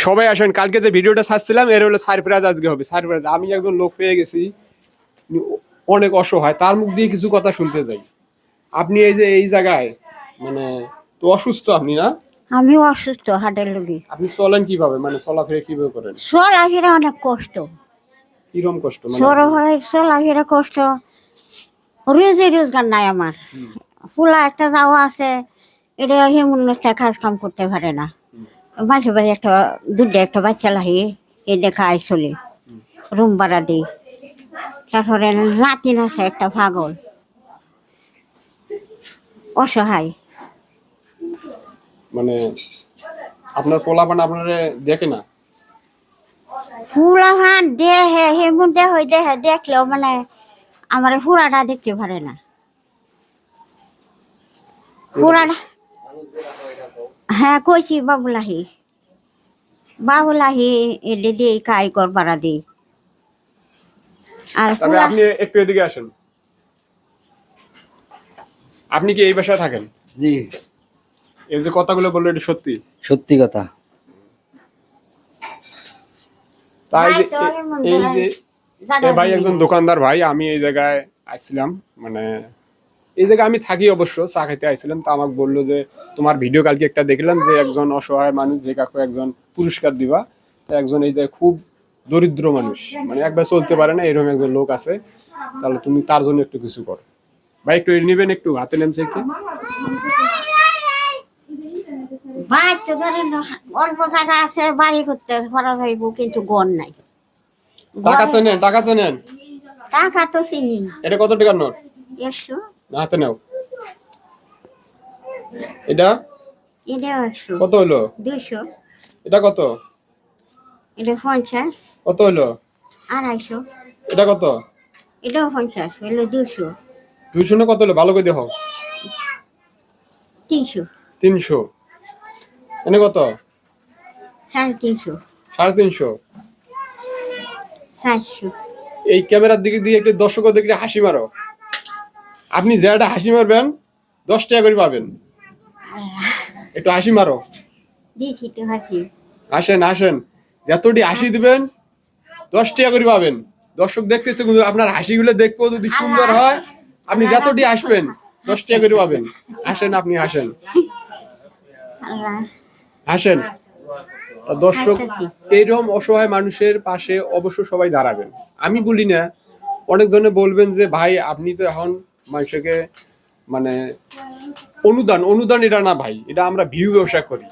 সবাই আসেন, কালকে যে ভিডিওটা ছাড়ছিলাম এর হলো সারপ্রাইজ, আজকে হবে সারপ্রাইজ। আমি একজন লোক পেয়ে গেছি, উনি অনেক অসহায়, তার মুখ দিয়ে কিছু কথা শুনতে চাই। আপনি এই যে এই জায়গায় মানে তো অসুস্থ আপনি না? আমি অসুস্থ, হাটের রোগী। আপনি চলেন কিভাবে, মানে চলাফেরা কিভাবে করেন? চলাফেরা অনেক কষ্ট, কিরম কষ্ট মানে? চলাফেরা কষ্ট, রোজগার নাই আমার। ফুলা একটা যাওয়া আছে, এটা হেমন একটা কাজ কাম করতে পারে না। মাঝে বাড়ি একটা দুধে একটা বাচ্চা লাহি এই দেখা আই চলে, রুম ভাড়া দিই। তারপরে নাতিন আছে একটা পাগল, অসহায়। মানে আপনার পোলাপান আপনারে দেখে না? ফুলা হান দেহে হেমন দেহে দেখলেও মানে আমার ফুরাটা দেখতে পারে না। ফুরাটা হ্যাঁ কইছি, বাবুলাহি এলে দিয়ে কাই কর ভাড়া দিই। আর তবে আপনি একটু এদিকে আসেন। আপনি কি এই বাসায় থাকেন? জি, এই যে কথাগুলো বললো এটা সত্যি? সত্যি কথা। তাই যে এই যে এ ভাই একজন দোকানদার ভাই, আমি এই জায়গায় আসছিলাম, মানে এই জায়গায় আমি থাকি অবশ্য, চা খাইতে আসছিলাম। তো আমাকে বললো যে তোমার ভিডিও কালকে একটা দেখলাম যে একজন অসহায় মানুষ, যে কাকু একজন পুরস্কার দিবা। তো একজন এই যে খুব দরিদ্র মানুষ, মানে একবার চলতে পারে না, এরকম একজন লোক আছে, তাহলে তুমি তার জন্য একটু কিছু করো। ভাই একটু নিবেন, একটু হাতে নেমছে একটু। ভাই তো ধরেন অল্প টাকা আছে, বাড়ি করতে করা যাইব, কিন্তু গন নাই। টাকা চেনেন? টাকা চেনেন? টাকা তো চিনি। এটা কত টাকার নোট? 100। না, হাতে নাও। এটা এটা 100। কত হলো? 200। এটা কত? এটা 50। কত হলো? 250। এটা কত? এটাও 50, হলো 200। 200 না কত হলো? ভালো করে দেখো। 300। 300। এনে কত? 350। 350। 400। এই ক্যামেরার দিকে দিয়ে একটু দর্শকের দিকে হাসি মারো। আপনি যেটা হাসি মারবেন 10 টাকা করে পাবেন। একটু হাসি মারো। দিছি তো হাসি। আসেন আসেন, যতটি হাসি দিবেন 10 টাকা করে পাবেন। দর্শক দেখতেছে, কিন্তু আপনার হাসিগুলো দেখবো যদি সুন্দর হয়, আপনি যতটি আসবেন 10 টাকা করে পাবেন। আসেন, আপনি আসেন আল্লাহ আসেন। তা দর্শক, এইরকম অসহায় মানুষের পাশে অবশ্য সবাই দাঁড়াবেন। আমি বলি না, অনেকজনে বলবেন যে ভাই আপনি তো এখন মানুষকে মানে অনুদান এটা না ভাই, এটা আমরা ভিউ ব্যবসা করি।